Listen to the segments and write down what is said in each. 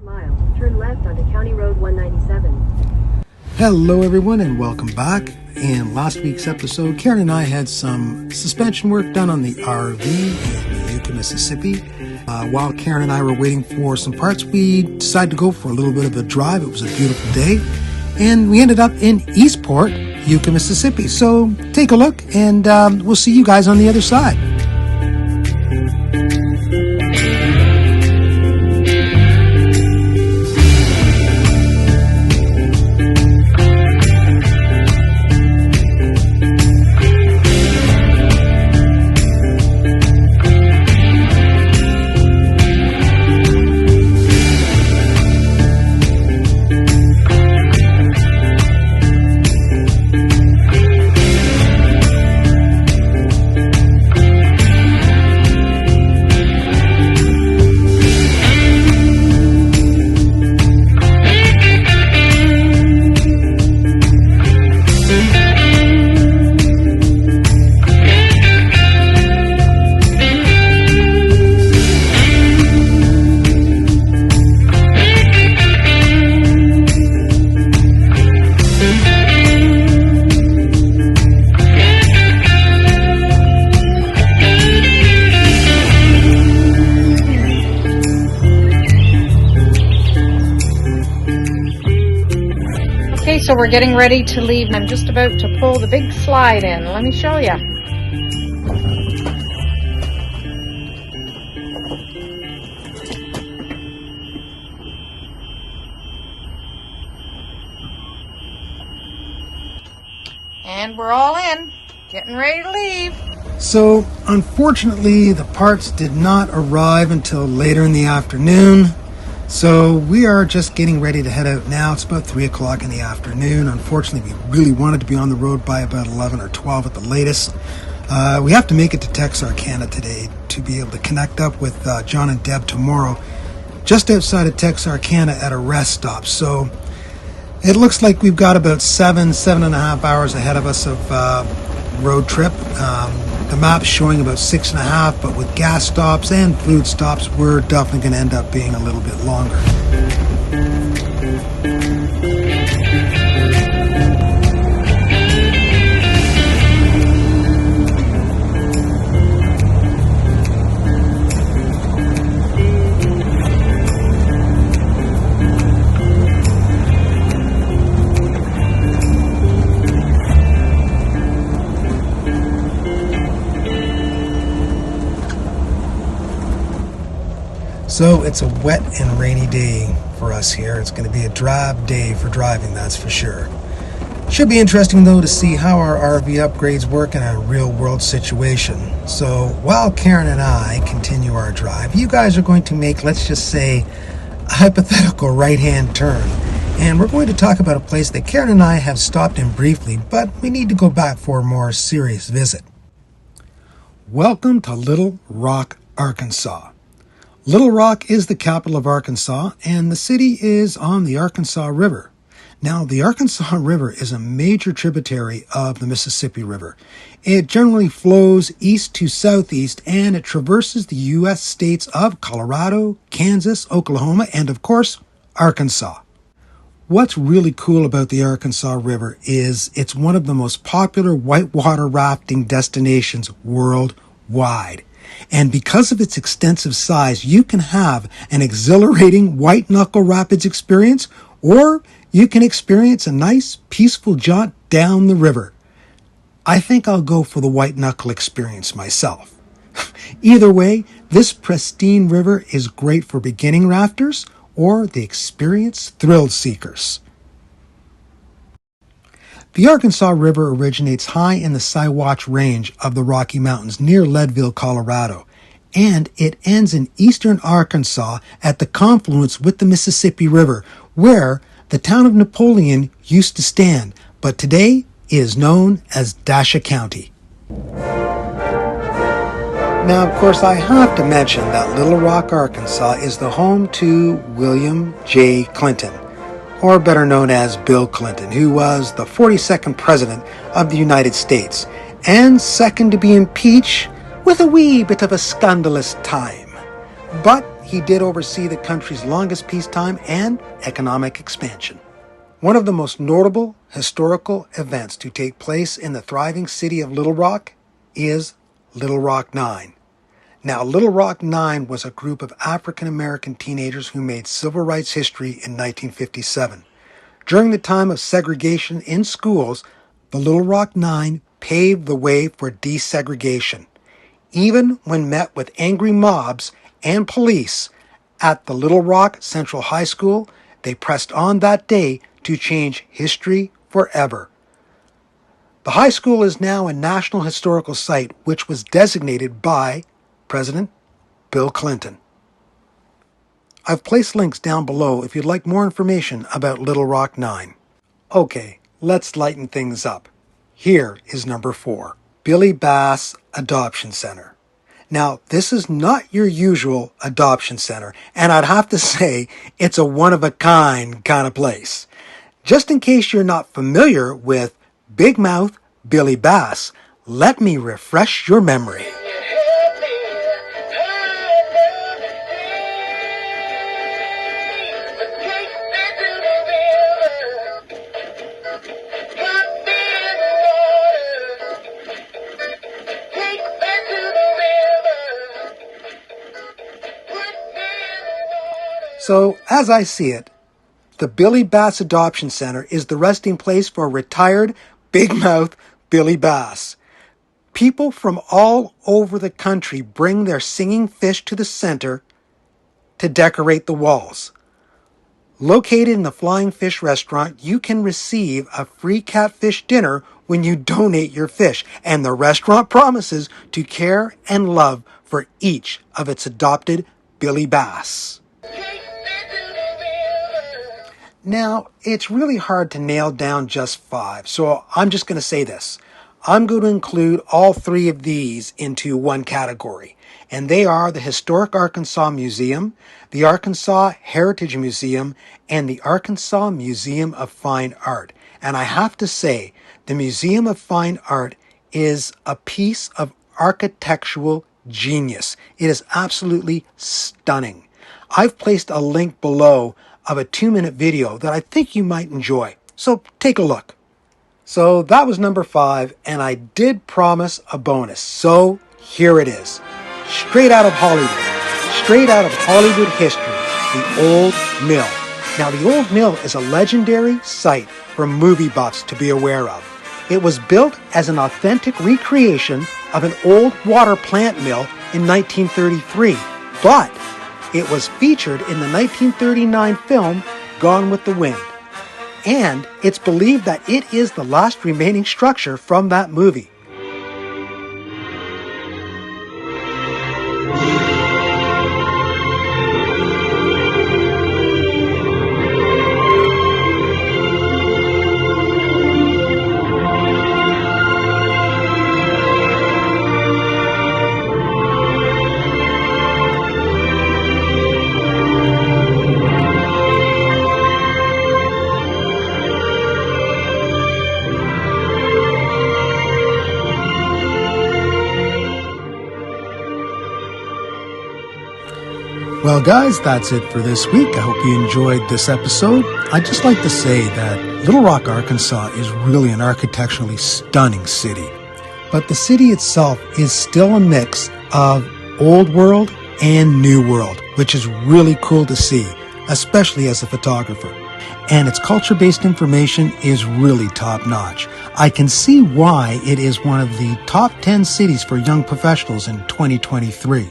Mile, turn left onto County Road 197. Hello everyone and welcome back. In last week's episode, Karen and I had some suspension work done on the RV in Yucca, Mississippi. While Karen and I were waiting for some parts, we decided to go for a little bit of a drive. It was a beautiful day and we ended up in Eastport, Yucca, Mississippi. So take a look and we'll see you guys on the other side. Okay, so we're getting ready to leave. I'm just about to pull the big slide in. Let me show you. And we're all in, getting ready to leave. So unfortunately, the parts did not arrive until later in the afternoon. So we are just getting ready to head out now. It's about 3 o'clock in the afternoon. Unfortunately, we really wanted to be on the road by about 11 or 12 at the latest. We have to make it to Texarkana today to be able to connect up with John and Deb tomorrow, just outside of Texarkana at a rest stop. So it looks like we've got about 7.5 hours ahead of us of road trip. The map's showing about 6.5, but with gas stops and food stops, we're definitely going to end up being a little bit longer. So it's a wet and rainy day for us here. It's going to be a drab day for driving, that's for sure. Should be interesting though to see how our RV upgrades work in a real world situation. So while Karen and I continue our drive, you guys are going to make, let's just say, a hypothetical right-hand turn. And we're going to talk about a place that Karen and I have stopped in briefly, but we need to go back for a more serious visit. Welcome to Little Rock, Arkansas. Little Rock is the capital of Arkansas, and the city is on the Arkansas River. Now, the Arkansas River is a major tributary of the Mississippi River. It generally flows east to southeast, and it traverses the U.S. states of Colorado, Kansas, Oklahoma, and of course, Arkansas. What's really cool about the Arkansas River is it's one of the most popular whitewater rafting destinations worldwide. And because of its extensive size, you can have an exhilarating white knuckle rapids experience, or you can experience a nice peaceful jaunt down the river. I think I'll go for the white knuckle experience myself. Either way, this pristine river is great for beginning rafters or the experienced thrill seekers. The Arkansas River originates high in the Siwatch Range of the Rocky Mountains near Leadville, Colorado, and it ends in eastern Arkansas at the confluence with the Mississippi River, where the town of Napoleon used to stand, but today is known as Dasha County. Now, of course, I have to mention that Little Rock, Arkansas is the home to William J. Clinton, or better known as Bill Clinton, who was the 42nd President of the United States, and second to be impeached with a wee bit of a scandalous time. But he did oversee the country's longest peacetime and economic expansion. One of the most notable historical events to take place in the thriving city of Little Rock is Little Rock 9. Now, Little Rock 9 was a group of African American teenagers who made civil rights history in 1957. During the time of segregation in schools, the Little Rock 9 paved the way for desegregation. Even when met with angry mobs and police at the Little Rock Central High School, they pressed on that day to change history forever. The high school is now a National Historical Site, which was designated by President Bill Clinton. I've placed links down below if you'd like more information about Little Rock 9. Okay, let's lighten things up. Here is number 4, Billy Bass Adoption Center. Now, this is not your usual adoption center, and I'd have to say it's a one-of-a-kind kind of place. Just in case you're not familiar with Big Mouth Billy Bass, let me refresh your memory. So, as I see it, the Billy Bass Adoption Center is the resting place for retired Big Mouth Billy Bass. People from all over the country bring their singing fish to the center to decorate the walls. Located in the Flying Fish restaurant, you can receive a free catfish dinner when you donate your fish, and the restaurant promises to care and love for each of its adopted Billy Bass. Now, it's really hard to nail down just 5, so I'm just going to say this. I'm going to include all 3 of these into one category, and they are the Historic Arkansas Museum, the Arkansas Heritage Museum, and the Arkansas Museum of Fine Art. And I have to say, the Museum of Fine Art is a piece of architectural genius. It is absolutely stunning. I've placed a link below of a 2-minute video that I think you might enjoy. So take a look. So that was number 5, and I did promise a bonus. So here it is. Straight out of Hollywood. Straight out of Hollywood history. The Old Mill. Now the Old Mill is a legendary site for movie buffs to be aware of. It was built as an authentic recreation of an old water plant mill in 1933. But it was featured in the 1939 film Gone with the Wind. And it's believed that it is the last remaining structure from that movie. Well, guys, that's it for this week. I hope you enjoyed this episode. I'd just like to say that Little Rock, Arkansas is really an architecturally stunning city. But the city itself is still a mix of old world and new world, which is really cool to see, especially as a photographer. And its culture-based information is really top-notch. I can see why it is one of the top 10 cities for young professionals in 2023.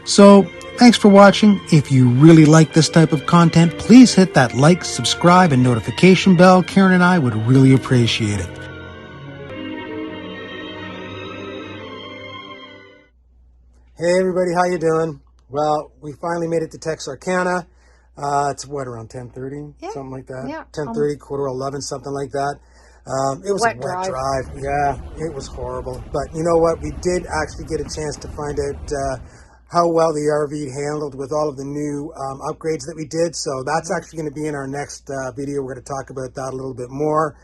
So, thanks for watching. If you really like this type of content, please hit that like, subscribe, and notification bell. Karen and I would really appreciate it. Hey everybody, how you doing? Well, we finally made it to Texarkana. It's what, around 10:30? Yeah. Something like that? Yeah. 10:30, 10:45, something like that. It was a wet drive. Yeah, it was horrible. But you know what? We did actually get a chance to find out how well the RV handled with all of the new upgrades that we did. So that's actually going to be in our next video. We're going to talk about that a little bit more.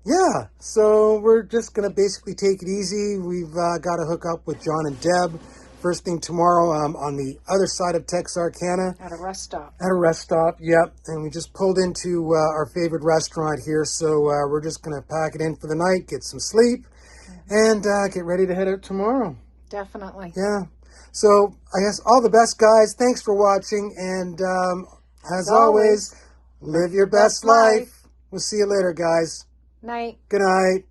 Yeah, so we're just going to basically take it easy. We've got to hook up with John and Deb first thing tomorrow on the other side of Texarkana. At a rest stop. At a rest stop, yep. And we just pulled into our favorite restaurant here, so we're just going to pack it in for the night, get some sleep, and get ready to head out tomorrow. Definitely. Yeah. So I guess all the best, guys. Thanks for watching, and as always, live your best life. We'll see you later, guys. Night. Good night.